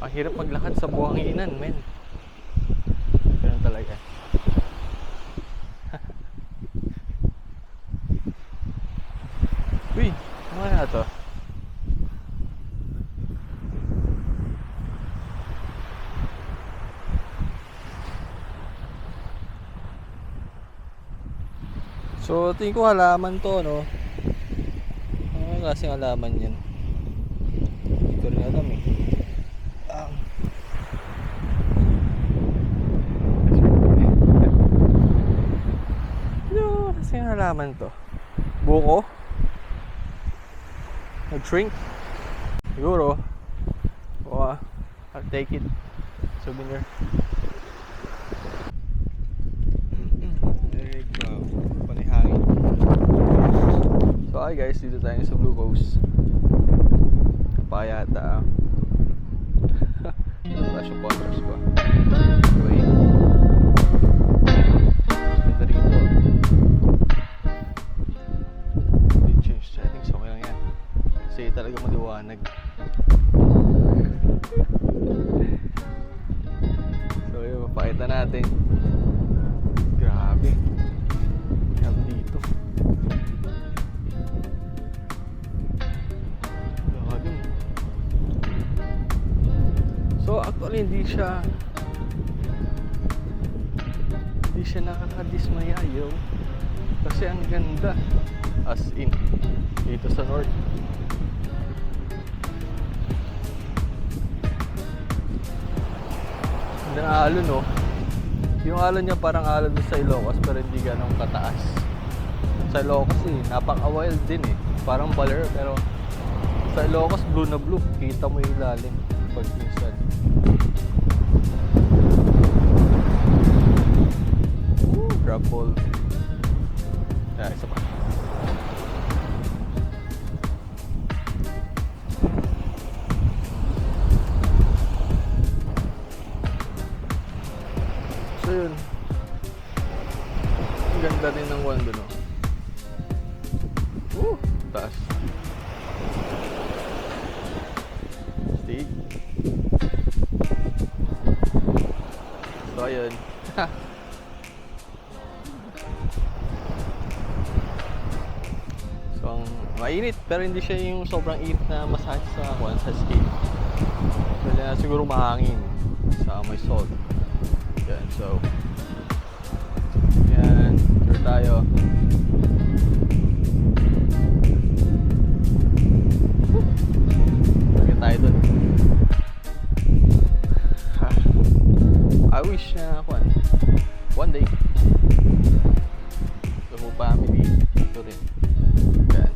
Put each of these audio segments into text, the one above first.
Ang hirap maglakad sa buhanginan, men. Ganun talaga. Uy, ano kaya to? So, tingin ko halaman to, no? Ano klaseng halaman yan? Hindi ko rin alam eh. Ano klaseng halaman to? Buko? Nag-shrink? Siguro. O, I'll take it. Souvenir. Panihangin. So, hi guys, dito tayo sa Blue Coast. Payata. Wala siyang corners ko. Anyway. Ganda rito. Hindi change settings. Okay lang yan. Kasi talaga maliwanag. So yun, mapakita natin. Grabe. Grabe dito. Grabe. So actually hindi siya nakakadismaya yo. Kasi ang ganda. As in dito sa north. Ganda na alon, no? Yung alon niya parang alon sa Ilocos pero hindi ganong kataas. Sa Ilocos napaka-wild din eh. Parang baler pero sa Ilocos blue na blue. Kita mo yung ilalim pag minsan. Drop ball. Yeah, isa pa. So yun. Ang ganda rin ng wando, no? Taas. Stig. So ayun. So ang mainit pero hindi siya yung sobrang init na massage sa skin. Kaya siguro mahangin sa may salt. Yan, so yan, tour tayo. Lagyan tayo dun. I wish na one day mo family dito rin. Yan.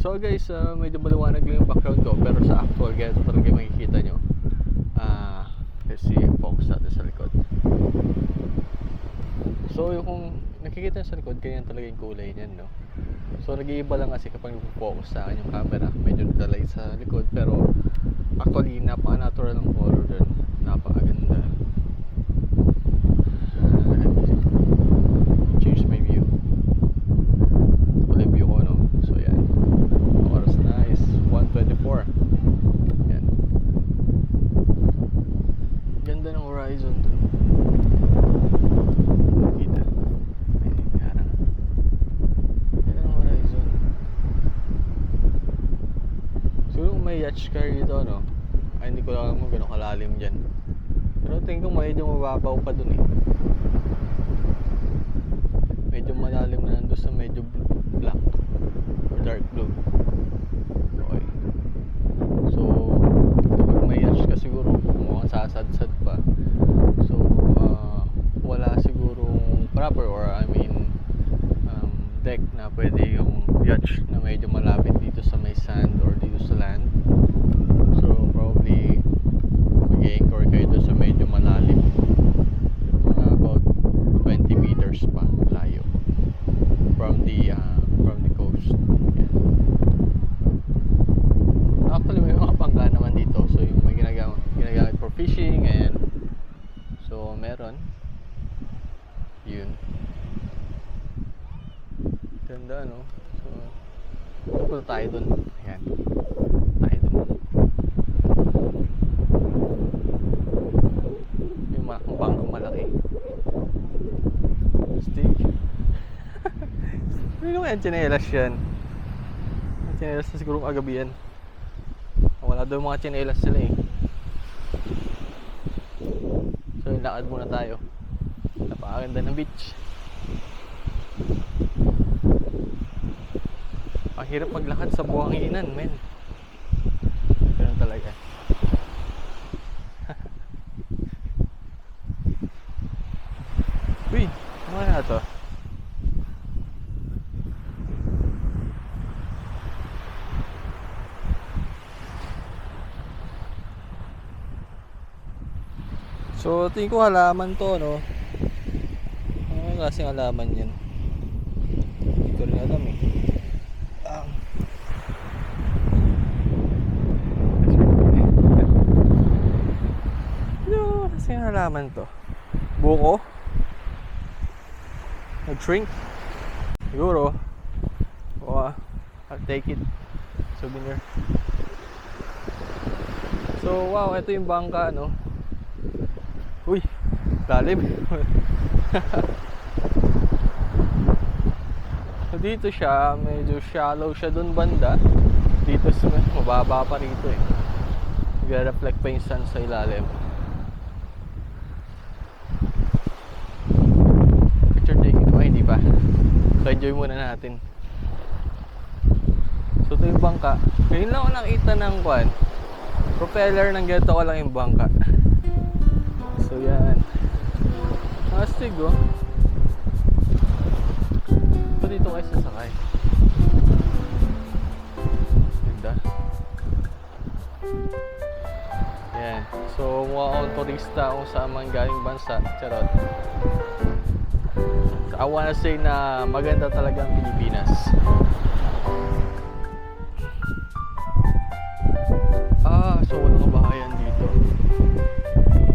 So guys, medyo maliwanag lang yung background ko pero sa actual ganito talaga yung makikita nyo. Let's see, focus natin sa likod. So yung kung nakikita nyo sa likod, ganyan talaga yung kulay niyan, no? So nag-iiba lang kasi kapag nag-focus sa akin yung camera, medyo naglalay sa likod pero actually napaka-natural ng color dun, napakaganda. Change my view. Tuloy view ko, no? So yan. Oras na is 1:24. Yan. Ganda ng horizon. Kita. Parang ganda ng horizon. Siguro may yacht car dito, no? Ay, hindi ko alam kung gano'ng kalalim dyan. Pero tingin ko medyo mababaw pa dun eh. Medyo malalim na nandun sa medyo wrapper or deck na pwede yung yacht na medyo malapit dito sa may sand or dito sa land. So probably mag-anchor kayo doon sa medyo malalim, mga about 20 meters pa layo from the coast. Yan. Actually may mga bangka naman dito, so yung may ginagamit for fishing, and so meron yun. Ganda, no? So, pupunta tayo dun. Ayan. Tayo dun. Yung bangka malaki. Stig. Hindi naman yan, tsinelas yan. Tsinelas na siguro kagabi yan. Wala daw mga tsinelas sila eh. So, lakad muna tayo. Napakaganda ng beach. Ang hirap maglakad sa buhanginan, men. Ganun talaga. Uy, ano na to? So, tingin ko halaman to, no? Ano kasing halaman yan? Hindi ko rin alam eh. Ano kasing halaman to? Buko? Nag-shrink? Siguro. O, I'll take it. Souvenir. So, wow, ito yung bangka, no? Uy, lalim. So dito siya, medyo shallow siya dun banda. Dito mababa pa rito eh. Nag-reflect pa yung sun sa ilalim. Picture taking ko, hindi pa. So enjoy muna natin. So ito yung bangka. Ngayon lang ako nakita ng propeller ng ganito ko lang yung bangka. So yan. Astig oh. So dito kayo sasakay. Ganda. Yan. So mukha akong turista kung saan man galing bansa. Charot. So, I wanna say na maganda talaga ang Pilipinas. So walang kabahayan dito.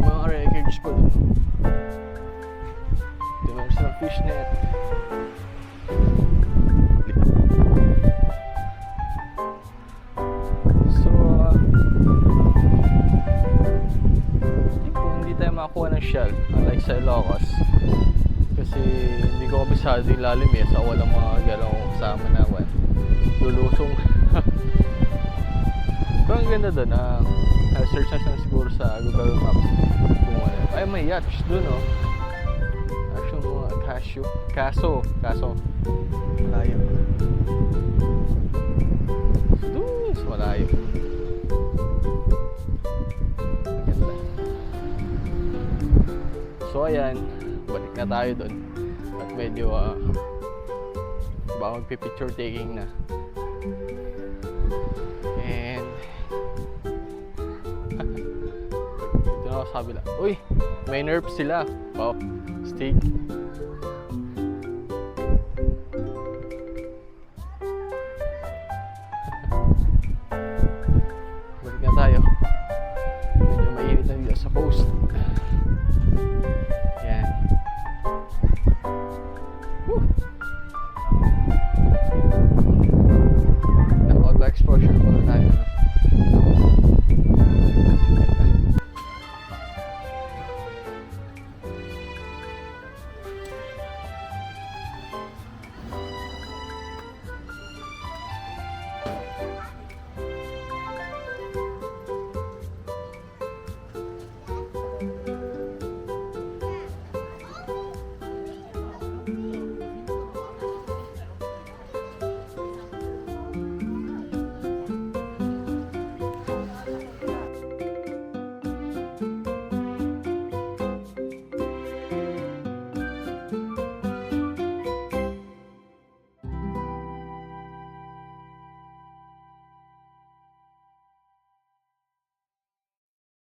Mga wreckage pa dun. Dito meron silang fishnet. So hindi tayo makakuha ng shell unlike sa Ilocos. Kasi hindi ko kabisado yung lalim eh. So walang mga galawang kasama na lulusong. Pero ang ganda doon, search na siya siguro sa Google Maps kung ano. Ay, may yacht doon, oh. Actually, mga kaso. Malayo. Doon, sa malayo. Ang ganda. So, ayan. Balik na tayo doon. At medyo, magpipicture taking na. Sa kabila. Uy, may nerf sila. Wow, steak. Balik na tayo. Medyo mainit na dito sa coast. Yan. Woo!